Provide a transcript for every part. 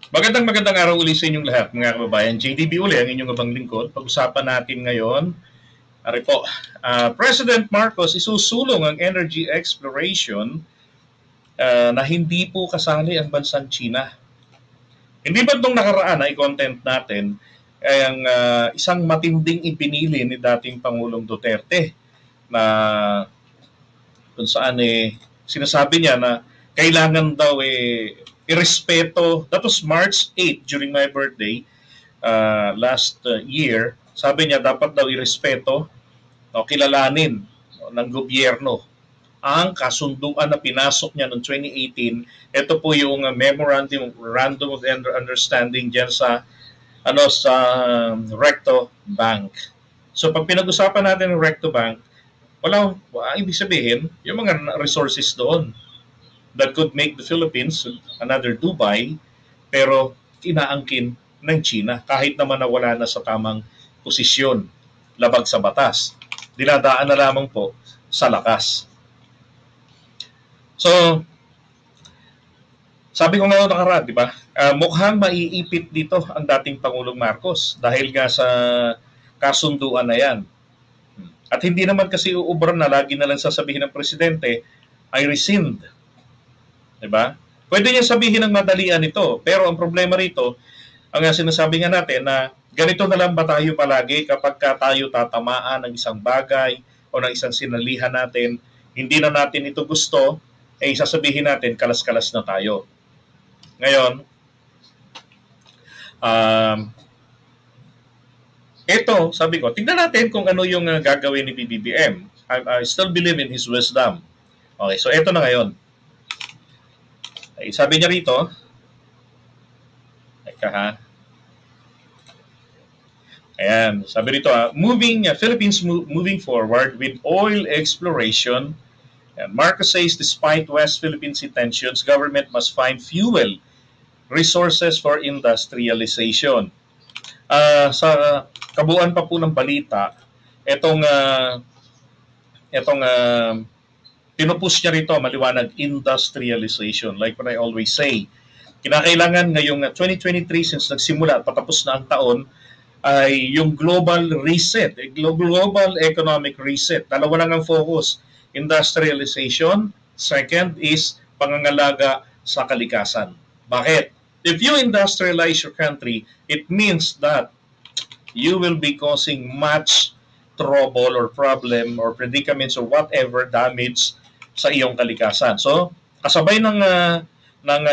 Magandang araw uli sa inyong lahat, mga kababayan. JDB uli, ang inyong abang lingkod. Pag-usapan natin ngayon, ari po, President Marcos isusulong ang energy exploration na hindi po kasali ang bansang China. Hindi ba itong nakaraan na i-content natin ay ang isang matinding ipinili ni dating Pangulong Duterte na kung saan sinasabi niya na kailangan daw irespeto. That was March 8 during my birthday last year. Sabi niya dapat daw irespeto o kilalanin ng gobyerno ang kasunduan na pinasok niya noong 2018. Ito po yung memorandum of understanding diyan sa sa Recto Bank. So pag pinag-usapan natin ng Recto Bank, ibig sabihin, yung mga resources doon that could make the Philippines another Dubai, pero inaangkin ng China kahit naman na wala na sa tamang posisyon, labag sa batas. Dinadaan na lamang po sa lakas. So, sabi ko nga nakaraan, di ba? Mukhang maiipit dito ang dating Pangulong Marcos dahil nga sa kasunduan na yan. At hindi naman kasi uubra na lagi na lang sasabihin ng presidente, I rescind. Diba? Pwede niya sabihin ng madalian ito, pero ang problema rito, ang sinasabi nga natin na ganito na lang ba tayo palagi kapag tayo tatamaan ng isang bagay o ng isang sinalihan natin, hindi na natin ito gusto, sasabihin natin kalas-kalas na tayo. Ngayon, ito, sabi ko, tingnan natin kung ano yung gagawin ni PBBM. I still believe in his wisdom. Okay, so ito na ngayon. Sabi niya rito, ayan, sabi rito, Philippines moving forward with oil exploration. And Marcos says despite West Philippine Sea tensions, government must find fuel resources for industrialization. Sa kabuuan pa po ng balita, itong pinupush niya rito, maliwanag, industrialization. Like what I always say, kinakailangan ngayong 2023, since nagsimula, patapos na ang taon, ay yung global reset, global economic reset. Dalawa lang ang focus, industrialization. Second is pangangalaga sa kalikasan. Bakit? If you industrialize your country, it means that you will be causing much trouble or problem or predicaments or whatever damage sa iyong kalikasan. So, kasabay ng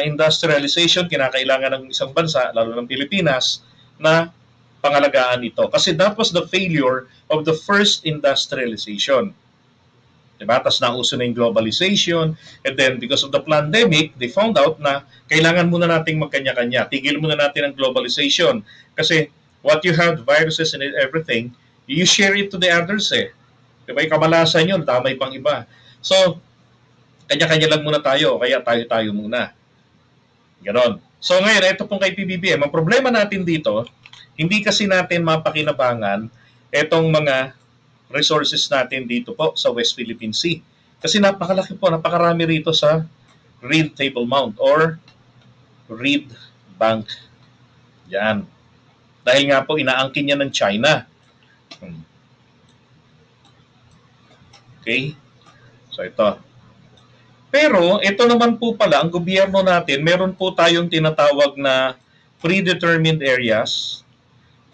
industrialization, kinakailangan ng isang bansa, lalo ng Pilipinas, na pangalagaan ito. Kasi that was the failure of the first industrialization. Diba? Tapos nauso na yung globalization, and then because of the pandemic, they found out na kailangan muna nating magkanya-kanya. Tigil muna natin ang globalization. Kasi what you have, viruses and everything, you share it to the others Diba? Yung kamalasan yun, damay pang iba. So, kanya-kanya lang muna tayo, kaya tayo-tayo muna. Ganon. So ngayon, ito pong kay PBBM, ang problema natin dito, hindi kasi natin mapakinabangan itong mga resources natin dito po sa West Philippine Sea. Kasi napakalaki po, napakarami rito sa Reed Table Mount or Reed Bank. Yan. Dahil nga po, inaangkin niya ng China. Okay? So ito. Pero ito naman po pala, ang gobyerno natin, meron po tayong tinatawag na predetermined areas.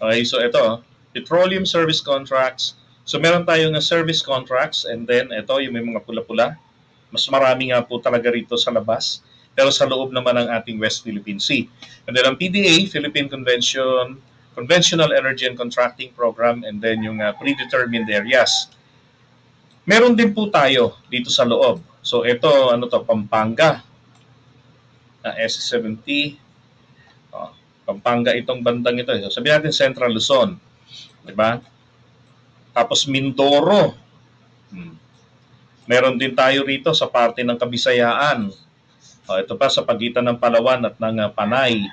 Okay, so ito, petroleum service contracts. So meron tayong service contracts, and then ito, yung may mga pula-pula. Mas marami nga po talaga rito sa labas, pero sa loob naman ng ating West Philippine Sea. And then ang PDA, Philippine Conventional Energy and Contracting Program, and then yung predetermined areas. Meron din po tayo dito sa loob. So ito, Pampanga. S70. Pampanga itong bandang ito. So, sabihin natin Central Luzon. Diba? Tapos Mindoro. Meron din tayo rito sa parte ng Kabisayaan. Ito pa sa pagitan ng Palawan at ng Panay.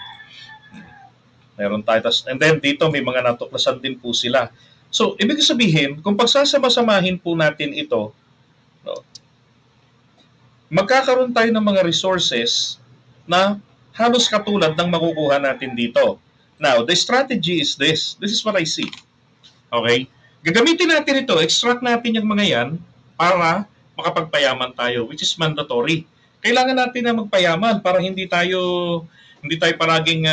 Meron tayo. And then dito may mga natuklasan din po sila. So, ibig sabihin, kung pagsasama-samahin po natin ito, magkakaroon tayo ng mga resources na halos katulad ng makukuha natin dito. Now, the strategy is this. This is what I see. Okay? Gagamitin natin ito, extract natin yung mga yan para makapagpayaman tayo, which is mandatory. Kailangan natin na magpayaman para hindi tayo paraging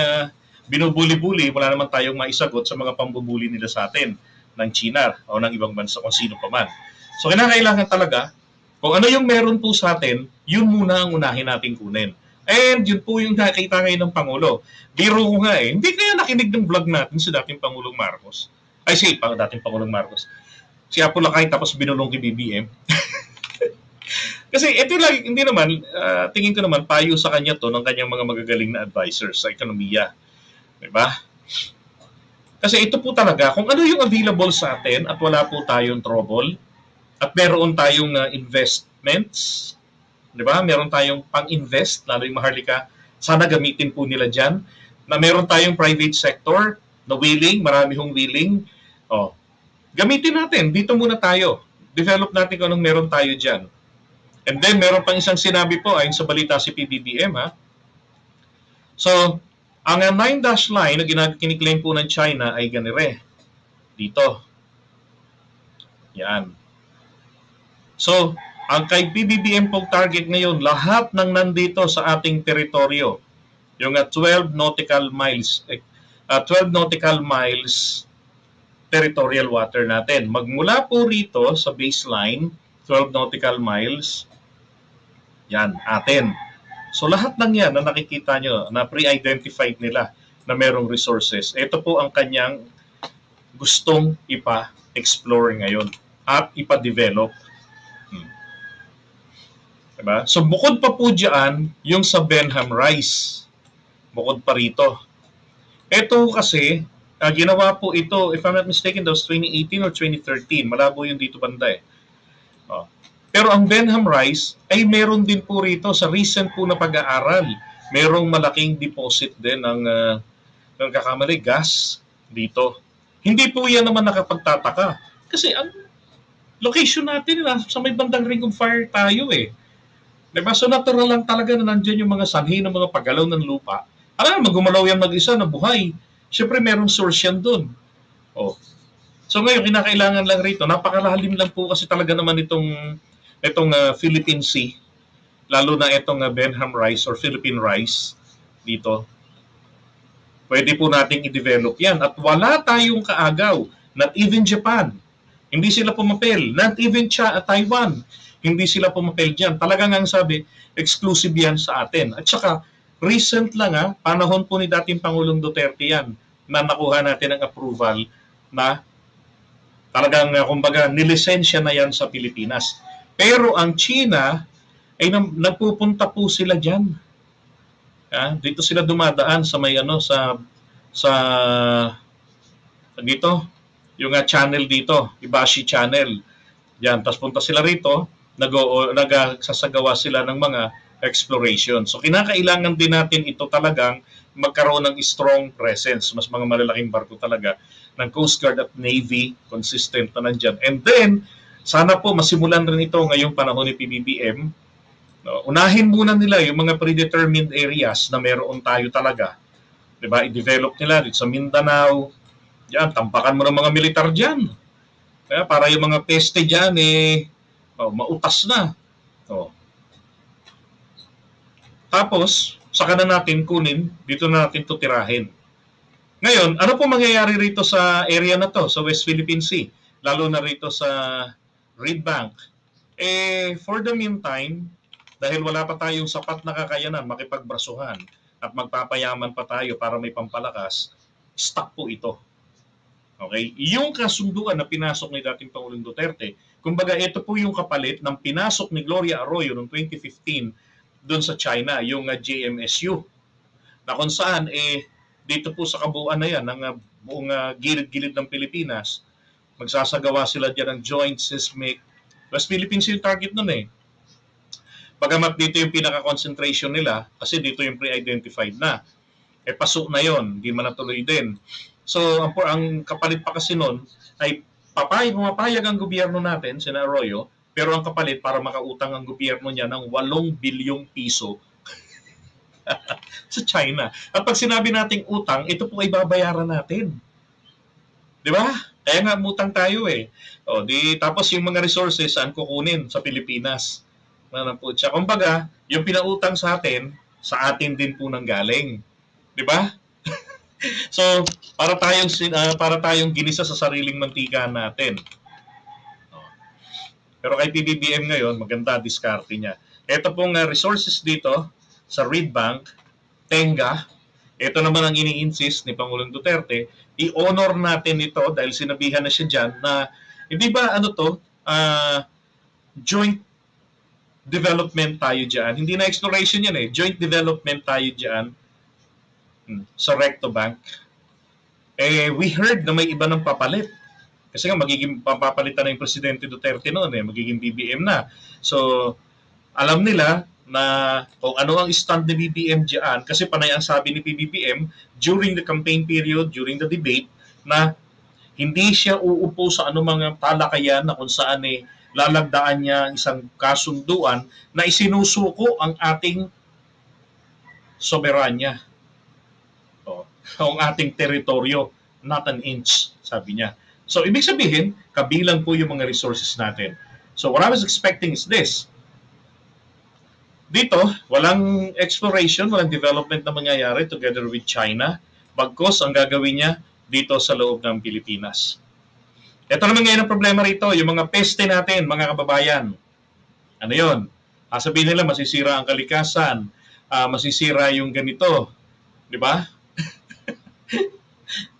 binubuli-buli, wala naman tayong maisagot sa mga pambubuli nila sa atin ng China o ng ibang bansa kung sino pa man. So kinakailangan talaga, kung ano yung meron po sa atin, yun muna ang unahin natin kunin. And yun po yung nakita ngayon ng Pangulo. Biro ko nga hindi kaya nakinig ng vlog natin si dating Pangulong Marcos. Dating Pangulong Marcos. Si Apo Lakay tapos binulong kay BBM. Kasi ito lang, hindi naman, tingin ko naman, payo sa kanya to ng kanyang mga magagaling na advisors sa ekonomiya. Diba? Kasi ito po talaga, kung ano yung available sa atin at wala po tayong trouble, at meron tayong investments, diba? Meron tayong pang-invest, lalo yung Maharlika, sana gamitin po nila dyan, na meron tayong private sector, na willing, marami hong willing, gamitin natin, dito muna tayo, develop natin kung anong meron tayo dyan. And then, meron pang isang sinabi po, ayon sa balita si PBBM, So, ang 9-dash line na kiniklaim po ng China ay ganire. Dito. Yan. So, ang kay PBBM pong target ngayon, lahat ng nandito sa ating teritoryo, yung 12 nautical miles, 12 nautical miles territorial water natin. Magmula po rito sa baseline, 12 nautical miles, yan, atin. So lahat ng yan na nakikita nyo, na pre-identified nila na merong resources, ito po ang kanyang gustong ipa-explore ngayon at ipa-develop. Diba? So bukod pa po dyan, yung sa Benham Rice. Bukod pa rito. Ito kasi, ginawa po ito, if I'm not mistaken, that was 2018 or 2013. Malabo yung dito banda Pero ang Benham Rice ay meron din po rito sa recent po na pag-aaral. Merong malaking deposit din ng kakamali, gas dito. Hindi po yan naman nakapagtataka. Kasi ang location natin, sa may bandang ring of fire tayo Diba? So natural lang talaga na nandyan yung mga sanhi ng mga paggalaw ng lupa. Alam, magumalaw yan mag-isa na buhay. Siyempre merong source yan dun. So ngayon, kinakailangan lang rito, napakalalim lang po kasi talaga naman itong Philippine Sea, lalo na itong Benham Rice or Philippine Rice dito. Pwede po nating i-develop yan. At wala tayong kaagaw. Not even Japan. Hindi sila pumapel. Not even Taiwan. Hindi sila pumapel dyan. Talagang ang sabi, exclusive yan sa atin. At saka, recent lang panahon po ni dating Pangulong Duterte yan na nakuha natin ang approval na talagang, kumbaga, nilisensya na yan sa Pilipinas. Pero ang China, ay nagpupunta po sila dyan. Dito sila dumadaan sa may dito, yung channel dito, Ibashi Channel. Yan, tapos punta sila rito, nagsasagawa sila ng mga exploration. So kinakailangan din natin ito talagang magkaroon ng strong presence, mas mga malalaking barko talaga ng Coast Guard at Navy, consistent na nandyan. And then, sana po masimulan rin ito ngayong panahon ni PBBM. Unahin muna nila yung mga predetermined areas na meron tayo talaga. Diba? I-develop nila dito sa Mindanao. Diyan, tampakan mo ng mga militar dyan. Kaya para yung mga peste dyan, mautas na. Tapos, saka na natin kunin, dito na natin tutirahin. Ngayon, ano po mangyayari rito sa area na to, sa West Philippine Sea? Lalo na rito sa Reed Bank. For the meantime, dahil wala pa tayong sapat na kakayanan makipagbrasuhan at magpapayaman pa tayo para may pampalakas, stop po ito. Okay? Yung kasunduan na pinasok ni dating Pangulong Duterte, kumbaga ito po yung kapalit ng pinasok ni Gloria Arroyo noong 2015 doon sa China, yung GMSU. Na kung saan, dito po sa kabuuan na yan, ng buong gilid-gilid ng Pilipinas, magsasagawa sila dyan ng joint seismic. West Philippines yung target nun Bagamat dito yung pinaka-concentration nila, kasi dito yung pre-identified na. Pasok na yon, hindi man natuloy din. So, ang kapalit pa kasi nun, ay pumapayag ang gobyerno natin, sina Arroyo, pero ang kapalit para makautang ang gobyerno niya ng 8 bilyong piso sa China. At pag sinabi nating utang, ito po ay babayaran natin. Di ba? Kaya nga utang tayo eh. O, tapos yung mga resources saan kukunin? Sa Pilipinas. Po siya. Kumbaga, yung pinautang sa atin din po nang galing. Di ba? So, para tayong ginisa sa sariling mantika natin. Pero kay PBBM ngayon, maganda diskarte niya. Ito pong resources dito sa Reed Bank, Tenga, ito naman ang ini-insist ni Pangulong Duterte, i-honor natin ito dahil sinabihan na siya dyan na, hindi ba joint development tayo dyan. Hindi na exploration yan eh. Joint development tayo dyan sa Recto Bank. We heard na may iba ng papalit. Kasi nga magiging papapalitan na yung Presidente Duterte noon magiging BBM na. So, alam nila na kung ano ang stand ni BBM diyan kasi panay ang sabi ni BBM during the campaign period, during the debate na hindi siya uupo sa anumang talakayan na kung saan lalagdaan niya isang kasunduan na isinusuko ang ating soberanya. Ang ating teritoryo, not an inch, sabi niya. So, ibig sabihin, kabilang po yung mga resources natin. So, what I was expecting is this. Dito, walang exploration, walang development na mangyayari together with China. Bagkos, ang gagawin niya dito sa loob ng Pilipinas. Ito naman ngayon ang problema rito, yung mga peste natin, mga kababayan. Ano yun? Sabihin nila, masisira ang kalikasan, masisira yung ganito. Di ba?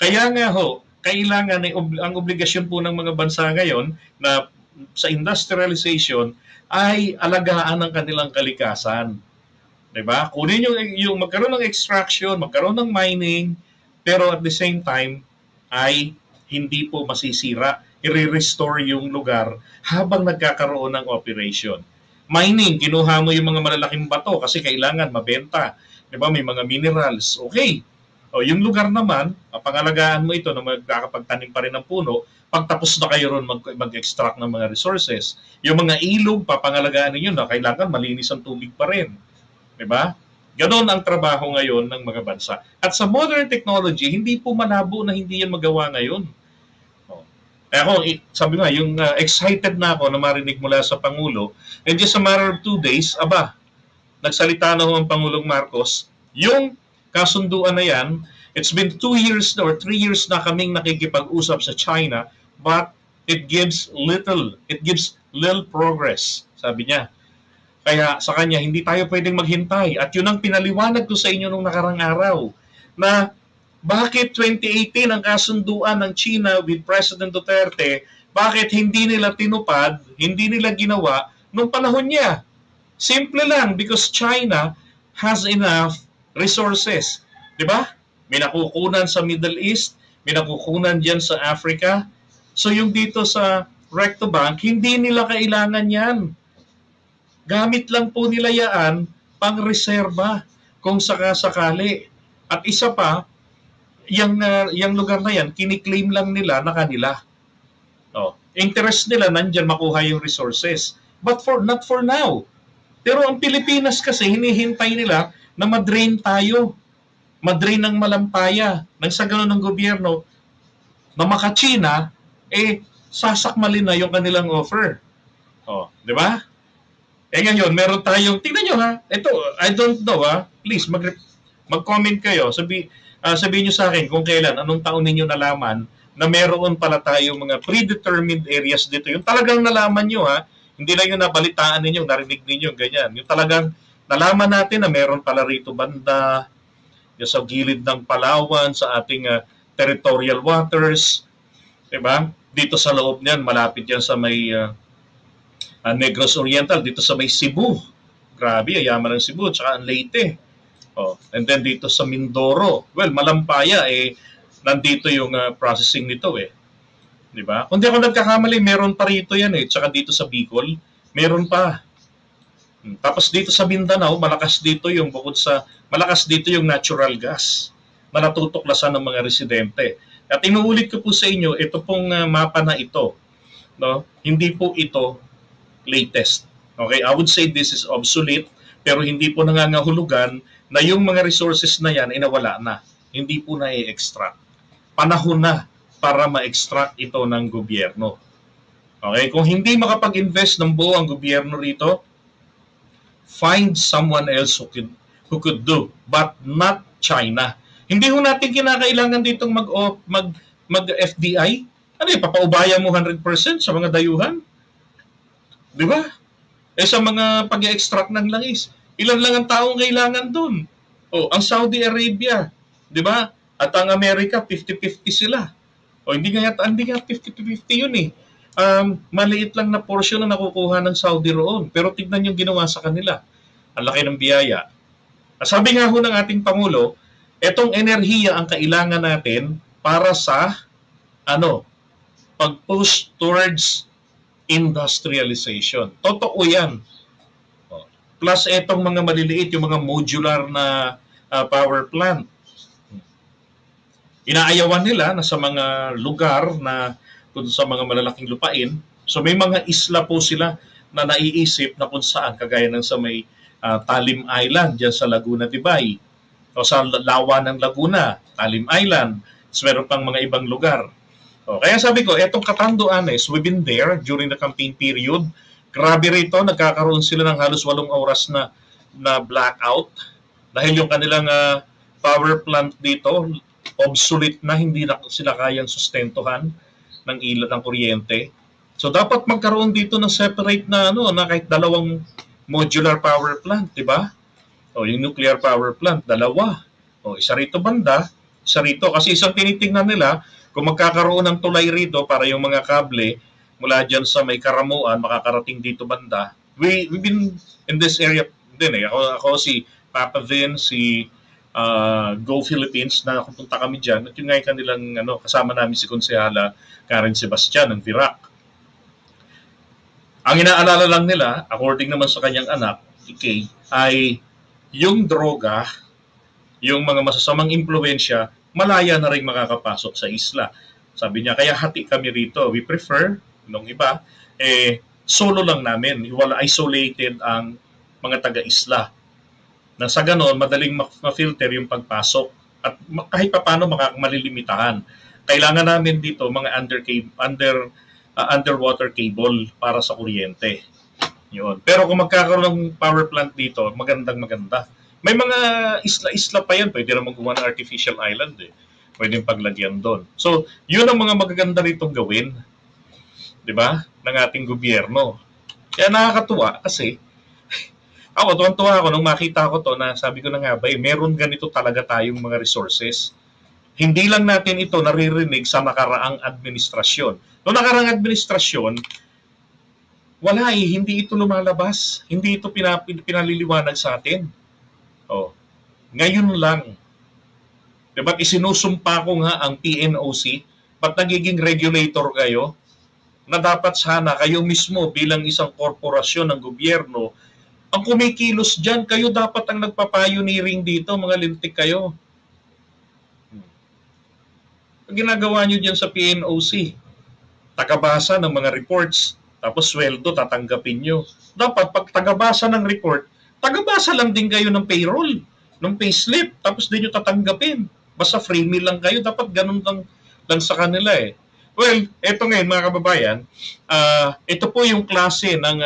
Kaya nga kailangan ang obligasyon po ng mga bansa ngayon na sa industrialization ay alagaan ang kanilang kalikasan. 'Di ba? Kunin yung magkaroon ng extraction, magkaroon ng mining, pero at the same time ay hindi po masisira. I-restore yung lugar habang nagkakaroon ng operation. Mining, kinuha mo yung mga malalaking bato kasi kailangan mabenta. 'Di ba? May mga minerals. Okay. Yung lugar naman, pangalagaan mo ito na magkakapagtanim pa rin ng puno, pagtapos na kayo ron mag-extract ng mga resources. Yung mga ilog, papangalagaan ninyo na kailangan malinis ang tubig pa rin. Diba? Ganon ang trabaho ngayon ng mga bansa. At sa modern technology, hindi po malabo na hindi yan magawa ngayon. Kaya ako, sabi nga, yung excited na ako na marinig mula sa Pangulo, and just a matter of 2 days, nagsalita na ang Pangulong Marcos, yung kasunduan na yan, it's been 2 years or 3 years na kaming nakikipag-usap sa China, but it gives little progress, sabi niya. Kaya sa kanya, hindi tayo pwedeng maghintay. At yun ang pinaliwanag ko sa inyo nung nakarang araw, na bakit 2018 ang kasunduan ng China with President Duterte, bakit hindi nila tinupad, hindi nila ginawa nung panahon niya? Simple lang, because China has enough resources. Di ba? May nakukunan sa Middle East, may nakukunan dyan sa Africa. So yung dito sa Recto Bank, hindi nila kailangan yan. Gamit lang po nila yan pang reserba kung sakasakali. At isa pa, yung lugar na yan, kiniklaim lang nila na kanila. Interest nila nandyan makuha yung resources. But not for now. Pero ang Pilipinas kasi, hinihintay nila na madrain tayo. Madrain ng malampaya. Nang sa ganun ng gobyerno, na maka-China, sasakmalin na yung kanilang offer. Di ba? Ngayon, meron tayong, tingnan nyo ito, I don't know please, mag-comment kayo. Sabihin nyo sa akin kung kailan, anong taon ninyo nalaman na meron pala tayong mga predetermined areas dito. Yung talagang nalaman nyo hindi lang yung nabalitaan ninyo, narinig ninyo, ganyan. Yung talagang nalaman natin na meron pala rito banda, yung sa gilid ng Palawan, sa ating territorial waters, diba? Dito sa loob niyan, malapit yan sa may Negros Oriental, dito sa may Cebu. Grabe, yaman ng Cebu, tsaka ang Leyte. And then dito sa Mindoro, well, Malampaya, nandito yung processing nito Diba? Kung di ako nagkakamali, meron pa rito yan tsaka dito sa Bicol, meron pa. Tapos dito sa Mindanao, malakas dito yung natural gas na natutuklasan ng mga residente. At inuulit ko po sa inyo, ito pong mapa na ito, hindi po ito latest. Okay, I would say this is obsolete, pero hindi po nangangahulugan na yung mga resources na yan ay nawala na. Hindi po na i-extract. Panahon na para ma-extract ito ng gobyerno. Okay? Kung hindi makapag-invest ng buo ang gobyerno rito, find someone else who could do, but not China. Hindi ho natin kinakailangan ditong mag-FDI. Ano eh, papaubaya mo 100% sa mga dayuhan? Di ba? Eh sa mga pag-extract ng langis, ilan lang ang taong kailangan doon? O, ang Saudi Arabia, di ba? At ang Amerika, 50-50 sila. O, hindi nga 50-50 yun eh. Maliit lang na portion na nakukuha ng Saudi roon. Pero tignan yung ginawa sa kanila. Ang laki ng biyaya. Sabi nga ho ng ating Pangulo, etong enerhiya ang kailangan natin para sa pag-push towards industrialization. Totoo yan. Plus etong mga maliliit, yung mga modular na power plant. Inaayawan nila na sa mga lugar na kung sa mga malalaking lupain, so may mga isla po sila na naiisip na kung saan, kagaya ng sa may Talim Island, dyan sa Laguna, Tibay, o sa Lawa ng Laguna, Talim Island, so meron pang mga ibang lugar. O, kaya sabi ko, etong Catanduanes, we've been there during the campaign period. Grabe rito, nagkakaroon sila ng halos 8 oras na blackout dahil yung kanilang power plant dito, obsolete na, hindi na sila kayang sustentuhan ng ilaw ng kuryente. So dapat magkaroon dito ng separate na na kahit 2 modular power plant, di ba? O yung nuclear power plant, 2. O isa rito banda, isa rito kasi isang tinitingnan nila kung magkakaroon ng tulay rito para yung mga kable mula dyan sa may Karamuan makakarating dito banda. We've been in this area din eh. Ako si Papa Vin, si Go Philippines na pupunta kami dyan at yung nga kanilang kasama namin si Konsehala Karen Sebastian ng Virac. Ang inaalala lang nila, according naman sa kanyang anak, Kay, ay yung droga, yung mga masasamang impluensya, malaya na rin makakapasok sa isla. Sabi niya, kaya hati kami rito. We prefer, nung iba, solo lang namin. Wala isolated ang mga taga-isla. Na sa ganon, madaling ma-filter yung pagpasok at kahit pa paano malilimitahan. Kailangan namin dito mga underwater cable para sa kuryente. Yun. Pero kung magkakaroon ng power plant dito, maganda. May mga isla-isla pa yan. Pwede naman gumawa ng artificial island eh. Pwede paglagyan doon. So, yun ang mga magaganda ritong gawin. Di ba? Ng ating gobyerno. Kaya nakakatuwa kasi ako, tuwan-tuwa ako nung makita ko to na sabi ko na nga ba, meron ganito talaga tayong mga resources. Hindi lang natin ito naririnig sa nakaraang administrasyon. Noong nakaraang administrasyon, wala hindi ito lumalabas. Hindi ito pinaliliwanag sa atin. Oh, ngayon lang. Diba isinusumpa ko nga ang PNOC, ba't nagiging regulator kayo? Na dapat sana kayo mismo bilang isang korporasyon ng gobyerno ang kumikilos dyan, kayo dapat ang nagpa-pioneering dito, mga lintik kayo. Ang ginagawa nyo dyan sa PNOC, tagabasa ng mga reports, tapos sweldo tatanggapin nyo. Dapat pag tagabasa ng report, tagabasa lang din kayo ng payroll, ng payslip, tapos din nyo tatanggapin. Basta free meal lang kayo, dapat ganun lang sa kanila eh. Well, eto ngayon mga kababayan, ito po yung klase ng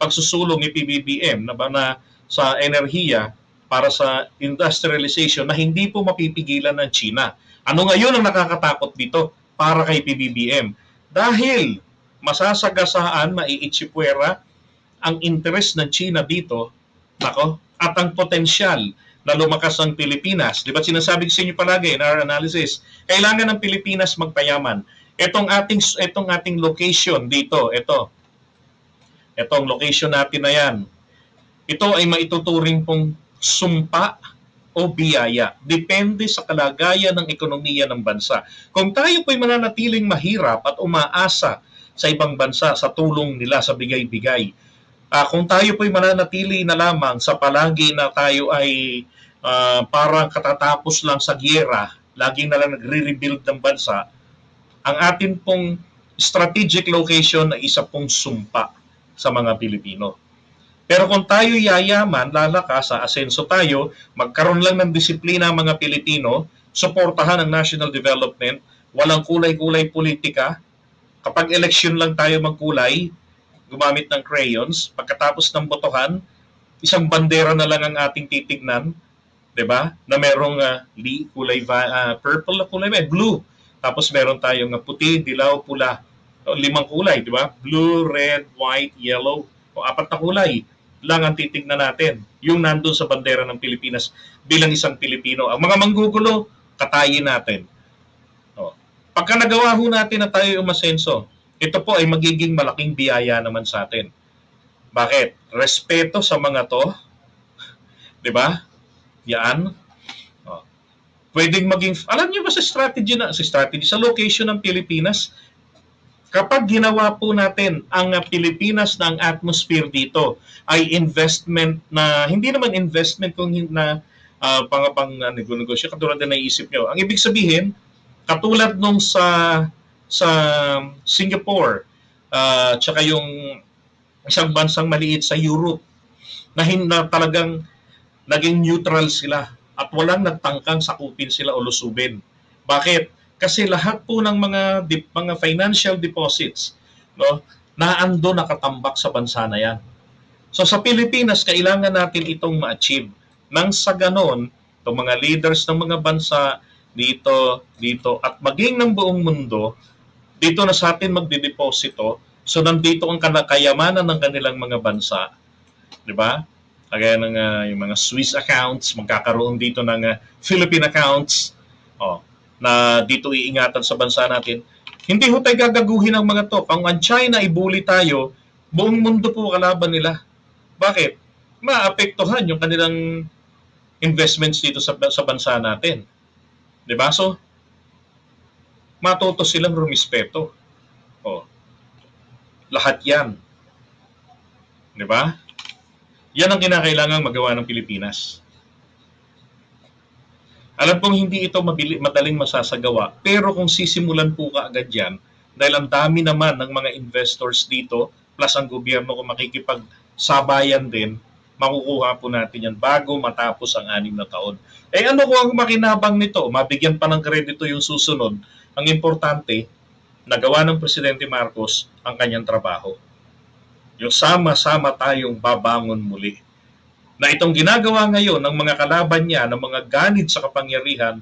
pagsusulong ni PBBM na sa enerhiya para sa industrialization na hindi po mapipigilan ng China. Ano ngayon ang nakakatakot dito para kay PBBM? Dahil masasagasaan, maiitsipwera ang interes ng China dito, at ang potensyal na lumakas ang Pilipinas. Di ba sinasabi ko sa inyo palagi in our analysis, kailangan ng Pilipinas magpayaman. Etong ating location dito, Itong location natin na yan, ito ay maituturing pong sumpa o biyaya. Depende sa kalagayan ng ekonomiya ng bansa. Kung tayo po'y mananatiling mahirap at umaasa sa ibang bansa, sa tulong nila, sa bigay-bigay, kung tayo po'y mananatili na lamang sa palagi na tayo ay parang katatapos lang sa giyera, laging na lang nagre-rebuild ng bansa, ang atin pong strategic location na isa pong sumpa sa mga Pilipino. Pero kung tayo yayaman, lalakas, asenso tayo, magkaroon lang ng disiplina ang mga Pilipino, suportahan ang national development, walang kulay-kulay politika. Kapag election lang tayo magkulay, gumamit ng crayons, pagkatapos ng botohan, isang bandera na lang ang ating titignan, 'di ba? Na merong kulay purple na kulay, blue. Tapos meron tayong puti, dilaw, pula. O, 5 kulay, 'di ba? Blue, red, white, yellow. O 4 na kulay lang ang titignan natin. Yung nandun sa bandera ng Pilipinas bilang isang Pilipino. Ang mga manggugulo, katayin natin. O, pagka nagawa ho natin na tayo umasenso, ito po ay magiging malaking biyaya naman sa atin. Bakit? Respeto sa mga to, 'di ba? Yan. Oh. Pwedeng maging, alam niyo ba sa strategy sa location ng Pilipinas, kapag ginawa po natin ang Pilipinas na ang atmosphere dito ay investment na, hindi naman investment kung na pang negosyo, katulad na naisip nyo. Ang ibig sabihin, katulad nung sa Singapore, tsaka yung isang bansang maliit sa Europe, na talagang naging neutral sila at walang nagtangkang sakupin sila o lusubin. Bakit? Kasi lahat po ng mga financial deposits, no, naando nakatambak sa bansa na yan. So sa Pilipinas, kailangan natin itong ma-achieve. Nang sa ganon, itong mga leaders ng mga bansa dito, at maging ng buong mundo, dito na sa atin magdideposito. So nandito ang kayamanan ng kanilang mga bansa. Di ba? Kagaya ng yung mga Swiss accounts, magkakaroon dito ng Philippine accounts. Na dito iingatan sa bansa natin. Hindi ho tayo gagaguhin ang mga to. Kung ang China ibuli tayo, buong mundo po kalaban nila. Bakit? Maapektuhan yung kanilang investments dito sa bansa natin. Diba? So, matuto silang rumispeto. Lahat yan. Diba? Yan ang kinakailangang magawa ng Pilipinas. Alam kong hindi ito madaling masasagawa, pero kung sisimulan po kaagad yan, dahil ang dami naman ng mga investors dito, plus ang gobyerno kung makikipagsabayan din, makukuha po natin yan bago matapos ang 6 na taon. Ano ko ang makinabang nito? Mabigyan pa ng kredito yung susunod. Ang importante, nagawa ng Presidente Marcos ang kanyang trabaho. Yung sama-sama tayong babangon muli. Na itong ginagawa ngayon ng mga kalaban niya, ng mga ganid sa kapangyarihan,